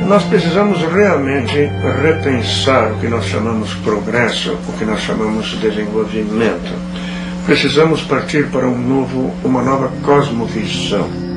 Nós precisamos realmente repensar o que nós chamamos progresso, o que nós chamamos desenvolvimento. Precisamos partir para uma nova cosmovisão.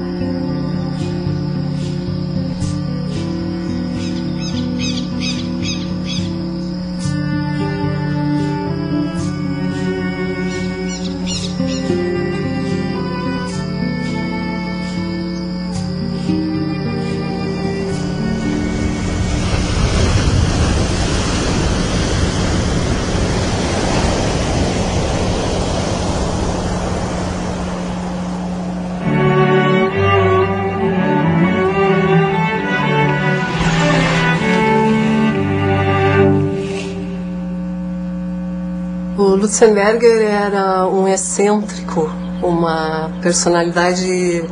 O Lutzenberger era um excêntrico, uma personalidade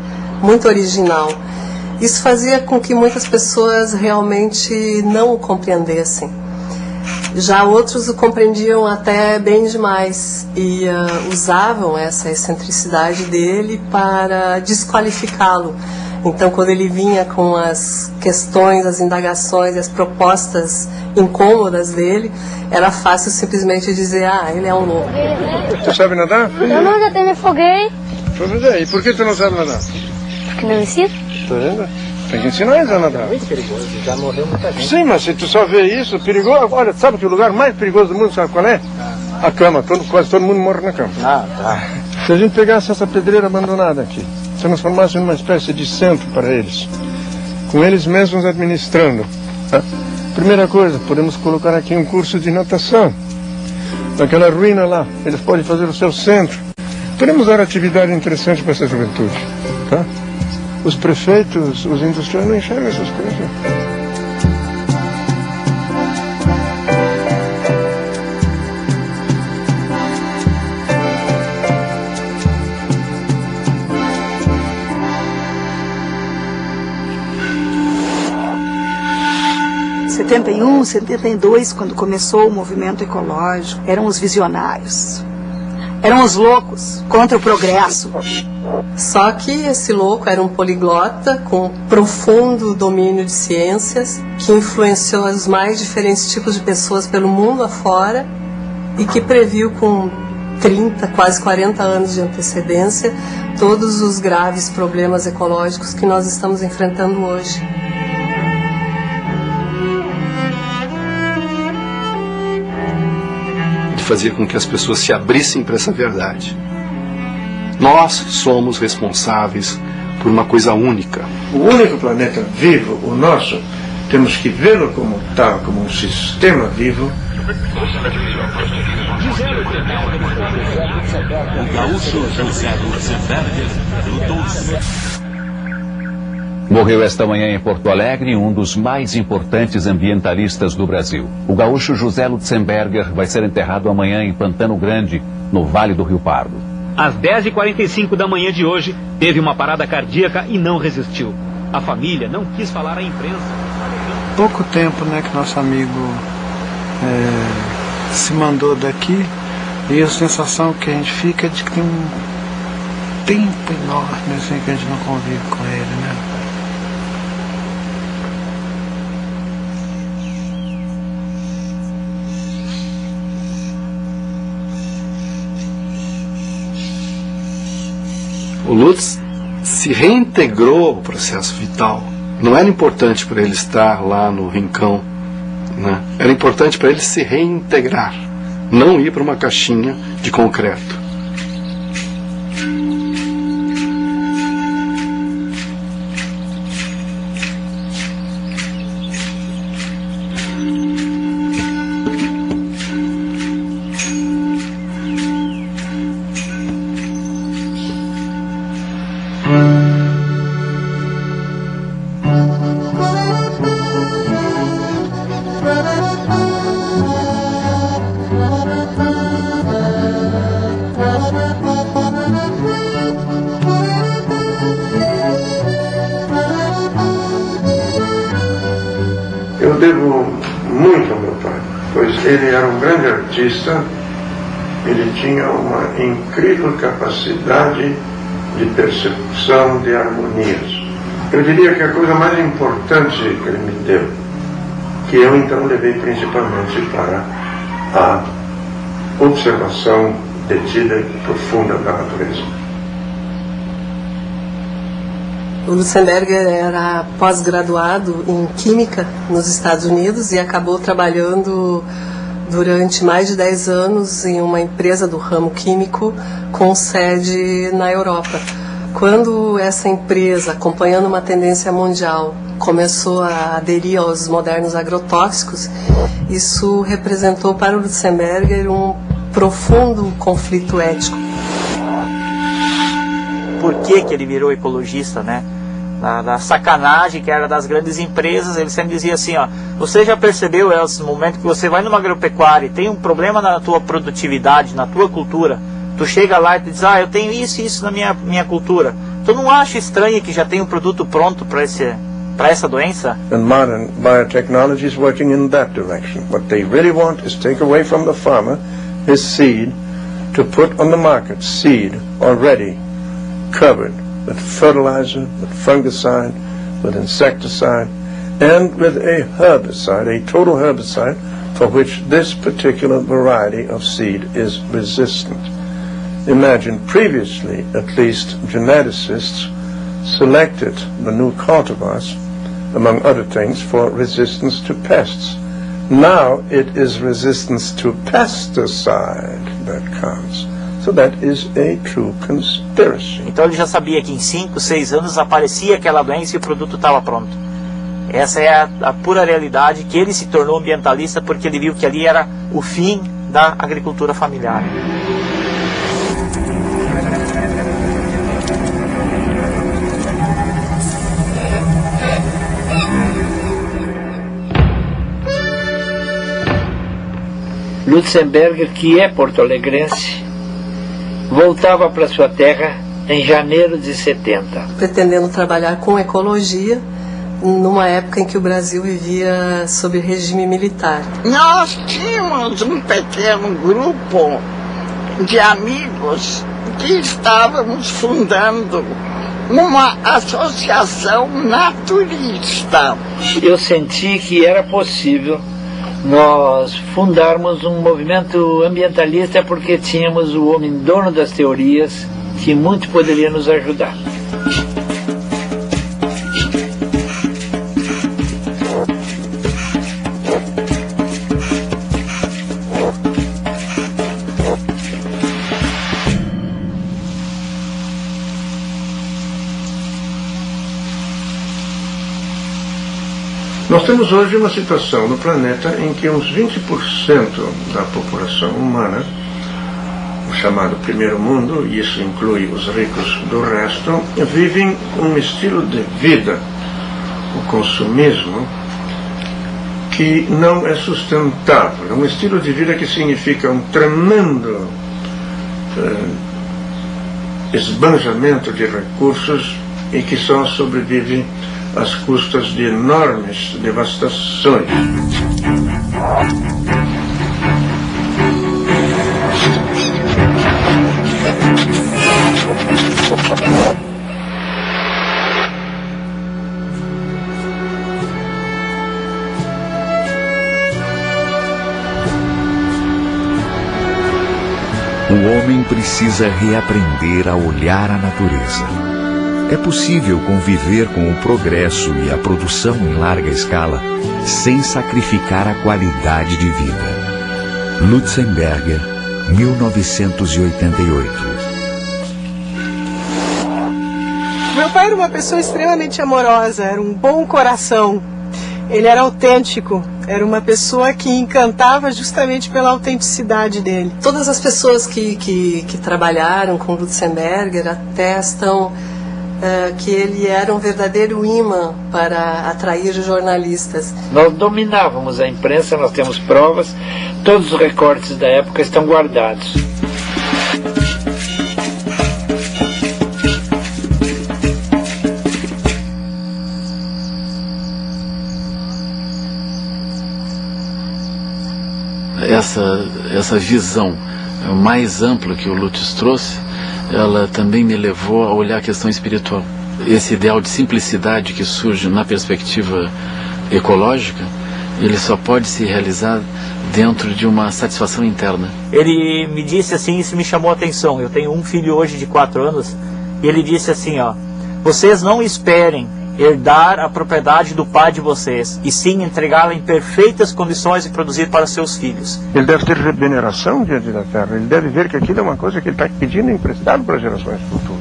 muito original. Isso fazia com que muitas pessoas realmente não o compreendessem. Já outros o compreendiam até bem demais e usavam essa excentricidade dele para desqualificá-lo. Então, quando ele vinha com as questões, as indagações, as propostas incômodas dele, era fácil simplesmente dizer, ele é um louco. Tu sabe nadar? Eu não, já até me afoguei. E por que tu não sabe nadar? Porque não ensino. Tá vendo? Tem que ensinar eles a nadar. É muito perigoso, já morreu muita gente. Sim, mas se tu só vê isso, perigoso. Olha, sabe que o lugar mais perigoso do mundo, sabe qual é? A cama. Quase todo mundo morre na cama. Tá. Se a gente pegasse essa pedreira abandonada aqui, transformasse numa espécie de centro para eles, com eles mesmos administrando. Primeira coisa, podemos colocar aqui um curso de natação. Naquela ruína lá, eles podem fazer o seu centro. Podemos dar atividade interessante para essa juventude. Tá? Os prefeitos, os industriais não enxergam essas coisas. Em 71, 72, quando começou o movimento ecológico, eram os visionários. Eram os loucos contra o progresso. Só que esse louco era um poliglota com profundo domínio de ciências, que influenciou os mais diferentes tipos de pessoas pelo mundo afora e que previu com 30, quase 40 anos de antecedência todos os graves problemas ecológicos que nós estamos enfrentando hoje. Fazer com que as pessoas se abrissem para essa verdade. Nós somos responsáveis por uma coisa única. O único planeta vivo, o nosso, temos que vê-lo como tal, como um sistema vivo. O gaúcho José Lutzenberger lutou. Morreu esta manhã em Porto Alegre um dos mais importantes ambientalistas do Brasil. O gaúcho José Lutzenberger vai ser enterrado amanhã em Pantano Grande, no Vale do Rio Pardo. Às 10h45 da manhã de hoje, teve uma parada cardíaca e não resistiu. A família não quis falar à imprensa. Pouco tempo, que nosso amigo se mandou daqui, e a sensação que a gente fica é de que tem um tempo enorme assim, que a gente não convive com ele, O Lutz se reintegrou ao processo vital. Não era importante para ele estar lá no rincão, Era importante para ele se reintegrar, não ir para uma caixinha de concreto. Eu devo muito ao meu pai, pois ele era um grande artista, ele tinha uma incrível capacidade de percepção de harmonias. Eu diria que a coisa mais importante que ele me deu, que eu então levei principalmente para a observação detida e profunda da natureza. O Lutzenberger era pós-graduado em Química nos Estados Unidos e acabou trabalhando durante mais de 10 anos em uma empresa do ramo químico com sede na Europa. Quando essa empresa, acompanhando uma tendência mundial, começou a aderir aos modernos agrotóxicos, isso representou para o Lutzenberger um profundo conflito ético. Por que ele virou ecologista, né? Da sacanagem que era das grandes empresas, ele sempre dizia assim, ó, você já percebeu, Elcio, no momento que você vai numa agropecuária e tem um problema na tua produtividade, na tua cultura, tu chega lá e tu diz, eu tenho isso e isso na minha cultura. Tu não acha estranho que já tem um produto pronto para essa doença? And modern biotechnology is working in that direction. What they really want is take away from the farmer his seed to put on the market seed already covered with fertilizer, with fungicide, with insecticide, and with a herbicide, a total herbicide, for which this particular variety of seed is resistant. Imagine previously, at least, geneticists selected the new cultivars, among other things, for resistance to pests. Now it is resistance to pesticide that counts. So that is a true conspiracy. Então ele já sabia que em 5, 6 anos aparecia aquela doença e o produto estava pronto. Essa é a pura realidade, que ele se tornou ambientalista porque ele viu que ali era o fim da agricultura familiar. Lutzenberger, que é porto-alegrense, voltava para sua terra em janeiro de 70. Pretendendo trabalhar com ecologia, numa época em que o Brasil vivia sob regime militar. Nós tínhamos um pequeno grupo de amigos que estávamos fundando uma associação naturista. Eu senti que era possível nós fundarmos um movimento ambientalista porque tínhamos o homem dono das teorias que muito poderia nos ajudar. Nós temos hoje uma situação no planeta em que uns 20% da população humana, o chamado primeiro mundo, e isso inclui os ricos do resto, vivem um estilo de vida, o consumismo, que não é sustentável. Um estilo de vida que significa um tremendo esbanjamento de recursos e que só sobrevive às custas de enormes devastações. O homem precisa reaprender a olhar a natureza. É possível conviver com o progresso e a produção em larga escala sem sacrificar a qualidade de vida. Lutzenberger, 1988. Meu pai era uma pessoa extremamente amorosa, era um bom coração. Ele era autêntico, era uma pessoa que encantava justamente pela autenticidade dele. Todas as pessoas que trabalharam com Lutzenberger atestam que ele era um verdadeiro imã para atrair jornalistas. Nós dominávamos a imprensa, nós temos provas, todos os recortes da época estão guardados. Essa visão mais ampla que o Lutz trouxe, ela também me levou a olhar a questão espiritual. esse ideal de simplicidade que surge na perspectiva ecológica, ele só pode se realizar dentro de uma satisfação interna. Ele me disse assim, isso me chamou a atenção. Eu tenho um filho hoje de 4 anos e ele disse assim, ó: vocês não esperem herdar a propriedade do pai de vocês, e sim entregá-la em perfeitas condições e produzir para seus filhos. Ele deve ter veneração diante da terra, ele deve ver que aquilo é uma coisa que ele está pedindo emprestado para gerações futuras.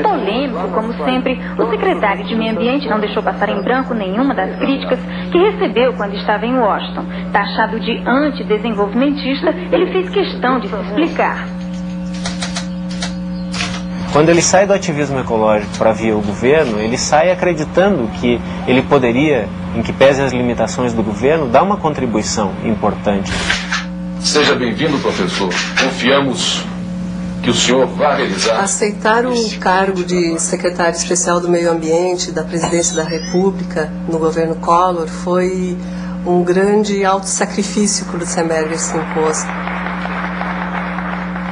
Polêmico, como sempre, o secretário de Meio Ambiente não deixou passar em branco nenhuma das críticas que recebeu quando estava em Washington. Taxado de antidesenvolvimentista, ele fez questão de se explicar. Quando ele sai do ativismo ecológico para vir ao governo, ele sai acreditando que ele poderia, em que pese as limitações do governo, dar uma contribuição importante. Seja bem-vindo, professor. Confiamos que o senhor vai realizar... Aceitar o cargo de secretário especial do Meio Ambiente da Presidência da República no governo Collor foi um grande autossacrifício que o Lutzenberger se impôs.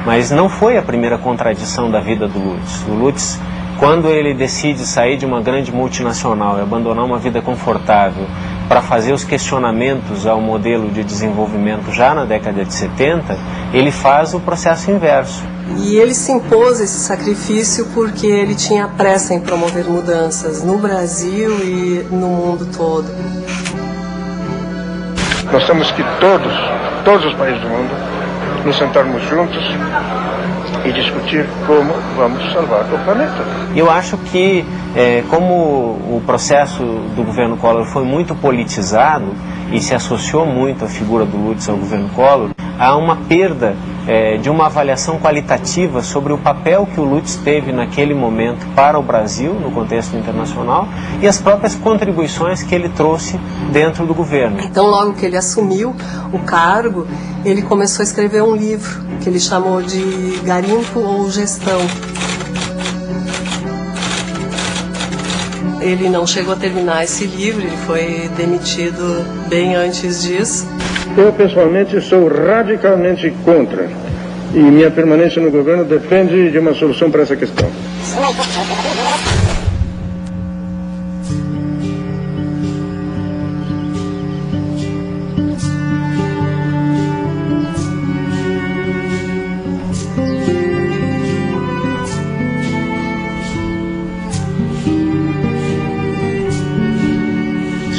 Mas não foi a primeira contradição da vida do Lutz. O Lutz, quando ele decide sair de uma grande multinacional e abandonar uma vida confortável para fazer os questionamentos ao modelo de desenvolvimento já na década de 70, ele faz o processo inverso. E ele se impôs esse sacrifício porque ele tinha pressa em promover mudanças no Brasil e no mundo todo. Nós temos que todos os países do mundo, nos sentarmos juntos e discutir como vamos salvar o planeta. Eu acho que, como o processo do governo Collor foi muito politizado e se associou muito a figura do Lutz ao governo Collor, há uma perda de uma avaliação qualitativa sobre o papel que o Lutz teve naquele momento para o Brasil, no contexto internacional, e as próprias contribuições que ele trouxe dentro do governo. Então, logo que ele assumiu o cargo, ele começou a escrever um livro que ele chamou de Garimpo ou Gestão. Ele não chegou a terminar esse livro, ele foi demitido bem antes disso. Eu, pessoalmente, sou radicalmente contra. E minha permanência no governo depende de uma solução para essa questão.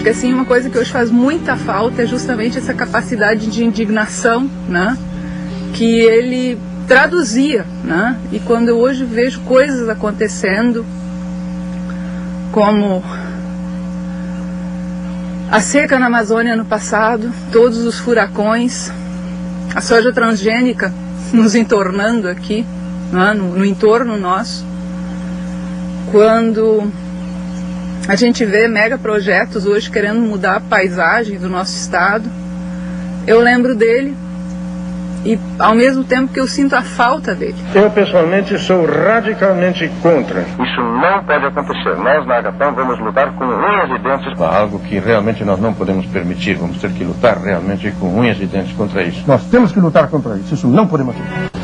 Que assim, uma coisa que hoje faz muita falta é justamente essa capacidade de indignação, né, que ele traduzia, né, e quando eu hoje vejo coisas acontecendo, como a seca na Amazônia no passado, todos os furacões, a soja transgênica nos entornando aqui, né, no entorno nosso, quando a gente vê megaprojetos hoje querendo mudar a paisagem do nosso estado. Eu lembro dele e ao mesmo tempo que eu sinto a falta dele. Eu pessoalmente sou radicalmente contra. Isso não pode acontecer. Nós na Agapam vamos lutar com unhas e dentes. Algo que realmente nós não podemos permitir. Vamos ter que lutar realmente com unhas e dentes contra isso. Nós temos que lutar contra isso. Isso não podemos fazer.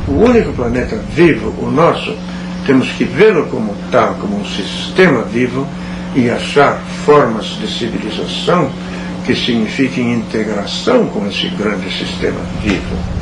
O único planeta vivo, o nosso, temos que vê-lo como tal, como um sistema vivo e achar formas de civilização que signifiquem integração com esse grande sistema vivo.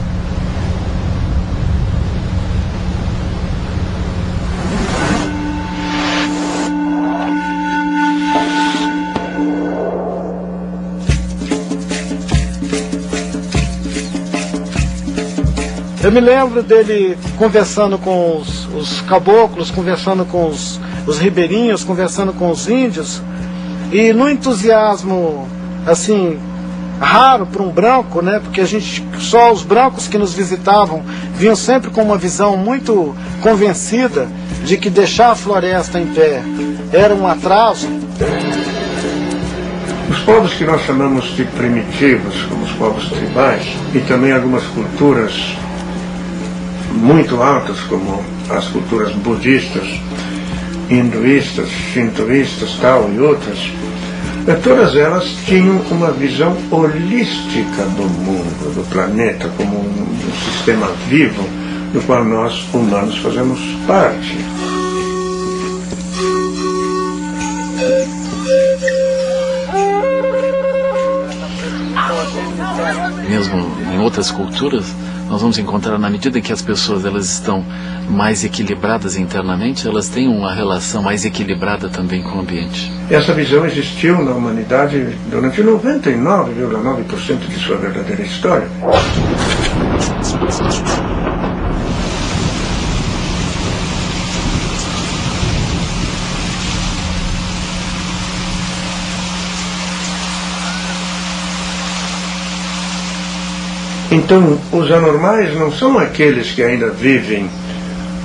Eu me lembro dele conversando com os caboclos, conversando com os ribeirinhos, conversando com os índios, e no entusiasmo, assim, raro para um branco, né? Porque só os brancos que nos visitavam vinham sempre com uma visão muito convencida de que deixar a floresta em pé era um atraso. Os povos que nós chamamos de primitivos, como os povos tribais, e também algumas culturas muito altas, como as culturas budistas, hinduístas, shintoístas, tal e outras, Todas elas tinham uma visão holística do mundo, do planeta, como um sistema vivo do qual nós, humanos, fazemos parte. Mesmo em outras culturas, nós vamos encontrar, na medida que as pessoas elas estão mais equilibradas internamente, elas têm uma relação mais equilibrada também com o ambiente. Essa visão existiu na humanidade durante 99,9% de sua verdadeira história. Então, os anormais não são aqueles que ainda vivem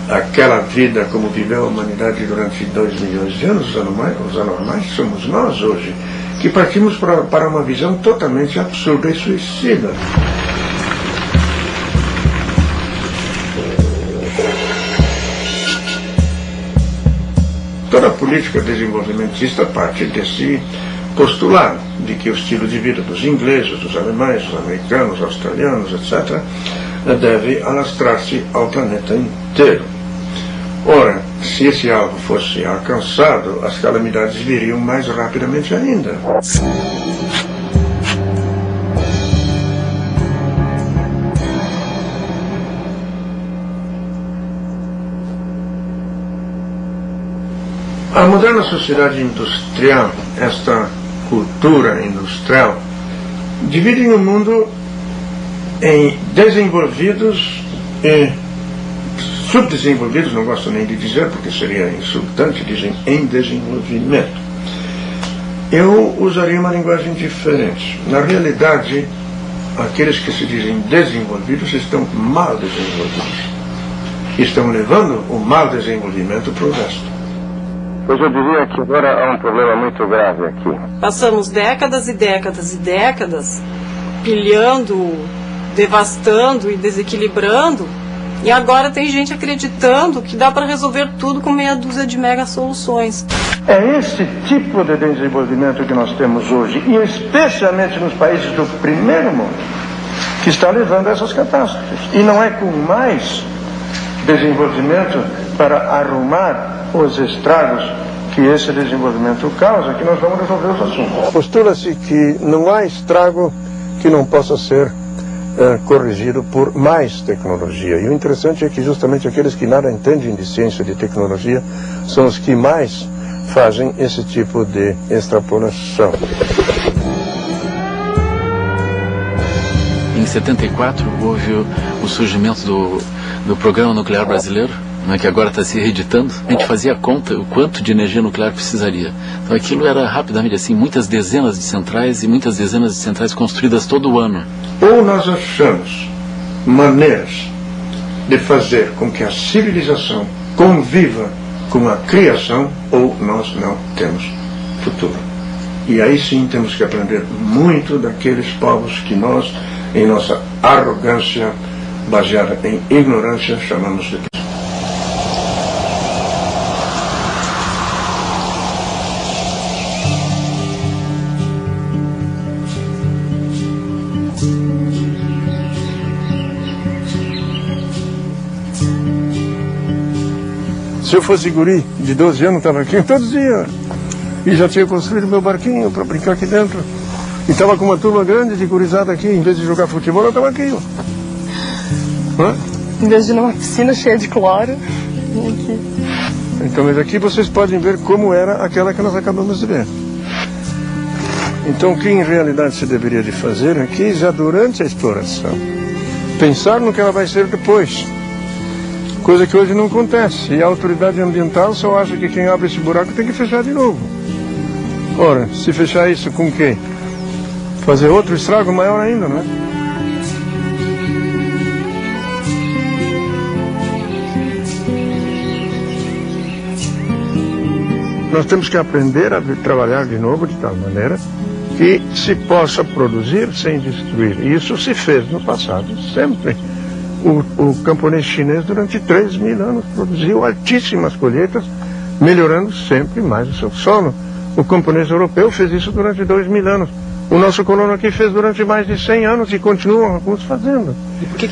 aquela vida como viveu a humanidade durante 2 milhões de anos. Os anormais somos nós hoje, que partimos para uma visão totalmente absurda e suicida. Toda a política desenvolvimentista parte desse postulado de que o estilo de vida dos ingleses, dos alemães, dos americanos, australianos, etc., deve alastrar-se ao planeta inteiro. Ora, se esse alvo fosse alcançado, as calamidades viriam mais rapidamente ainda. A moderna sociedade industrial, esta cultura industrial, divide o mundo em desenvolvidos e subdesenvolvidos, não gosto nem de dizer porque seria insultante, dizem em desenvolvimento. Eu usaria uma linguagem diferente. Na realidade, aqueles que se dizem desenvolvidos estão mal desenvolvidos. Estão levando o mal desenvolvimento para o resto. Pois eu diria que agora há um problema muito grave aqui. Passamos décadas e décadas e décadas pilhando, devastando e desequilibrando, e agora tem gente acreditando que dá para resolver tudo com meia dúzia de mega soluções. É esse tipo de desenvolvimento que nós temos hoje, e especialmente nos países do primeiro mundo, que está levando a essas catástrofes. E não é com mais desenvolvimento para arrumar os estragos que esse desenvolvimento causa que nós vamos resolver os assuntos. Postula-se que não há estrago que não possa ser corrigido por mais tecnologia. E o interessante é que justamente aqueles que nada entendem de ciência e de tecnologia são os que mais fazem esse tipo de extrapolação. Em 74 houve o surgimento do Programa Nuclear Brasileiro, né, que agora está se reeditando. A gente fazia conta o quanto de energia nuclear precisaria. Então aquilo era rapidamente assim, muitas dezenas de centrais e muitas dezenas de centrais construídas todo ano. Ou nós achamos maneiras de fazer com que a civilização conviva com a criação, ou nós não temos futuro. E aí sim temos que aprender muito daqueles povos que nós, em nossa arrogância baseada em ignorância, chamamos de... Se eu fosse guri de 12 anos, estava aqui todos os dias. E já tinha construído meu barquinho para brincar aqui dentro. E estava com uma turma grande de gurizada aqui. Em vez de jogar futebol, eu estava aqui. Em vez de ir numa piscina cheia de cloro, aqui. Então, mas aqui vocês podem ver como era aquela que nós acabamos de ver. Então, o que em realidade se deveria de fazer aqui, já durante a exploração, pensar no que ela vai ser depois. Coisa que hoje não acontece. E a autoridade ambiental só acha que quem abre esse buraco tem que fechar de novo. Ora, se fechar isso com o quê? Fazer outro estrago maior ainda, não é? Nós temos que aprender a trabalhar de novo de tal maneira que se possa produzir sem destruir. E isso se fez no passado sempre. O camponês chinês durante 3.000 anos produziu altíssimas colheitas, melhorando sempre mais o seu solo. O camponês europeu fez isso durante 2000 anos. O nosso colono aqui fez durante mais de 100 anos e continuam alguns fazendo.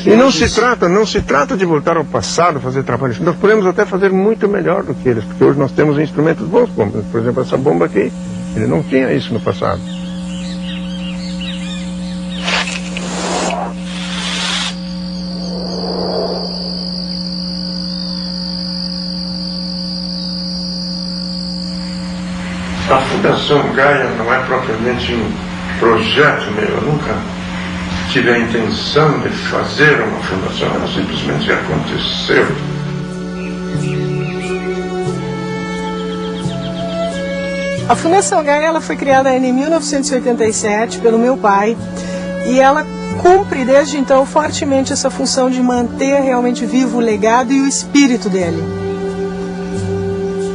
E não se trata de voltar ao passado, fazer trabalho. Nós podemos até fazer muito melhor do que eles, porque hoje nós temos instrumentos bons, como, por exemplo, essa bomba aqui. Ele não tinha isso no passado. A Fundação Gaia não é propriamente um projeto meu. Eu nunca tive a intenção de fazer uma fundação, ela simplesmente aconteceu. A Fundação Gaia ela foi criada em 1987 pelo meu pai e ela cumpre desde então fortemente essa função de manter realmente vivo o legado e o espírito dele.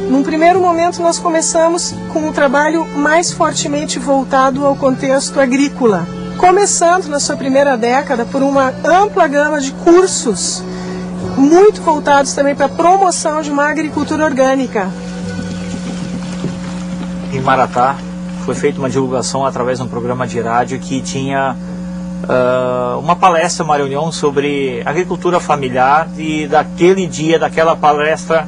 Num primeiro momento nós começamos com um trabalho mais fortemente voltado ao contexto agrícola, começando na sua primeira década por uma ampla gama de cursos, muito voltados também para a promoção de uma agricultura orgânica. Em Maratá foi feita uma divulgação através de um programa de rádio que tinha uma palestra, uma reunião sobre agricultura familiar, e daquele dia, daquela palestra,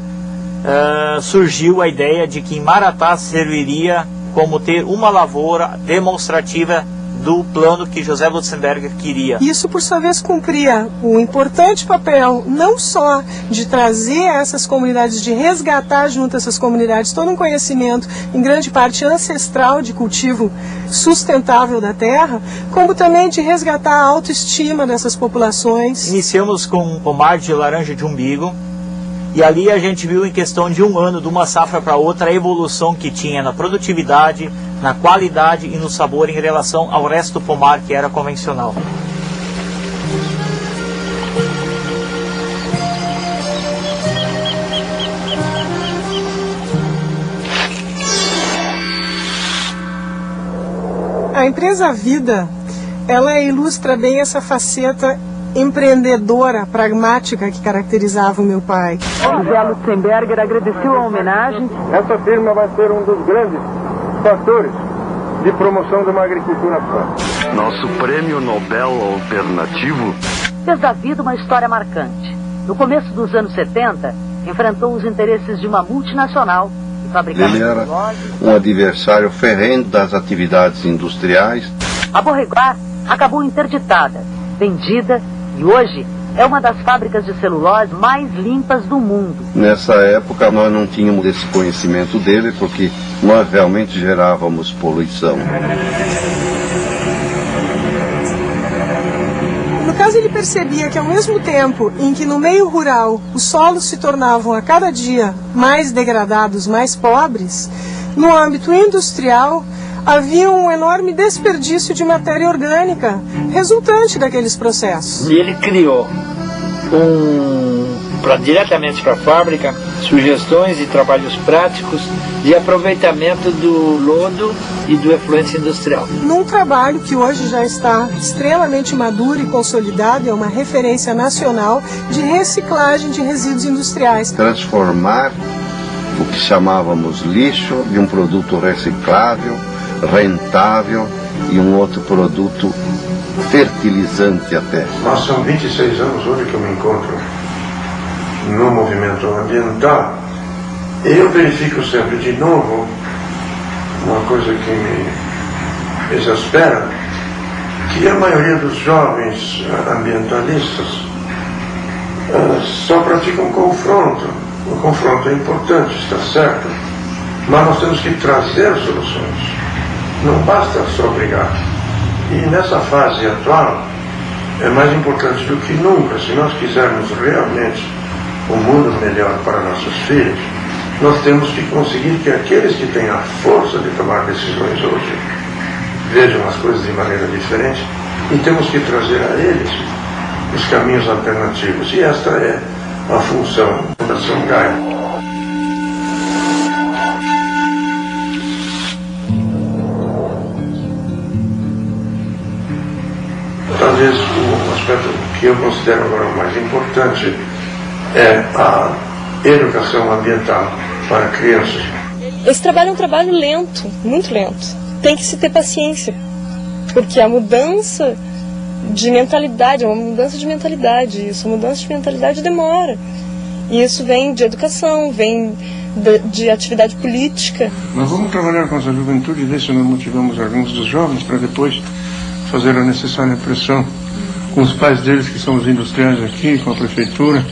surgiu a ideia de que em Maratá serviria como ter uma lavoura demonstrativa do plano que José Lutzenberger queria. Isso, por sua vez, cumpria um importante papel, não só de trazer essas comunidades, de resgatar junto a essas comunidades todo um conhecimento, em grande parte ancestral, de cultivo sustentável da terra, como também de resgatar a autoestima dessas populações. Iniciamos com um pomar de laranja de umbigo, e ali a gente viu em questão de um ano, de uma safra para outra, a evolução que tinha na produtividade, na qualidade e no sabor em relação ao resto do pomar que era convencional. A empresa Vida, ela ilustra bem essa faceta empreendedora, pragmática que caracterizava o meu pai. José Lutzenberger agradeceu a homenagem. Essa firma vai ser um dos grandes fatores de promoção de uma agricultura sã. Nosso prêmio Nobel alternativo Fez da vida uma história marcante. No começo dos anos 70, enfrentou os interesses de uma multinacional que fabricava... Ele era um adversário ferrenho das atividades industriais. A Borreguar acabou interditada, vendida, e hoje é uma das fábricas de celulose mais limpas do mundo. Nessa época nós não tínhamos esse conhecimento dele, porque nós realmente gerávamos poluição. No caso, ele percebia que ao mesmo tempo em que no meio rural os solos se tornavam a cada dia mais degradados, mais pobres, no âmbito industrial havia um enorme desperdício de matéria orgânica resultante daqueles processos. E ele criou diretamente para a fábrica sugestões e trabalhos práticos de aproveitamento do lodo e do efluente industrial. Num trabalho que hoje já está extremamente maduro e consolidado, é uma referência nacional de reciclagem de resíduos industriais. Transformar o que chamávamos lixo de um produto reciclável, rentável e um outro produto fertilizante até. Mas são 26 anos hoje que eu me encontro no movimento ambiental e eu verifico sempre de novo uma coisa que me exaspera, que a maioria dos jovens ambientalistas só praticam confronto. O confronto é importante, está certo, mas nós temos que trazer soluções. Não basta só brigar. E nessa fase atual, é mais importante do que nunca, se nós quisermos realmente um mundo melhor para nossos filhos, nós temos que conseguir que aqueles que têm a força de tomar decisões hoje vejam as coisas de maneira diferente e temos que trazer a eles os caminhos alternativos. E esta é a função da Fundação Gaia. Talvez o aspecto que eu considero agora o mais importante é a educação ambiental para crianças. Esse trabalho é um trabalho lento, muito lento. Tem que se ter paciência, porque a mudança de mentalidade é uma mudança de mentalidade. Essa mudança de mentalidade demora. E isso vem de educação, vem de atividade política. Nós vamos trabalhar com essa juventude e ver se nós motivamos alguns dos jovens para depois fazer a necessária pressão com os pais deles, que são os industriais aqui, com a prefeitura.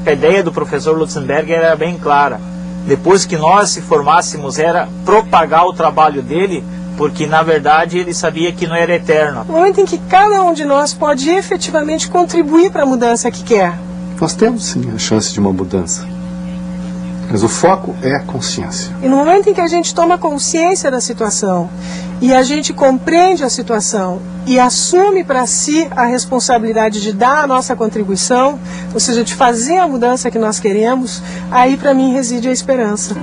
A ideia do professor Lutzenberger era bem clara. Depois que nós se formássemos, era propagar o trabalho dele, porque na verdade ele sabia que não era eterno. No momento em que cada um de nós pode efetivamente contribuir para a mudança que quer. Nós temos sim a chance de uma mudança. Mas o foco é a consciência. E no momento em que a gente toma consciência da situação e a gente compreende a situação e assume para si a responsabilidade de dar a nossa contribuição, ou seja, de fazer a mudança que nós queremos, aí para mim reside a esperança.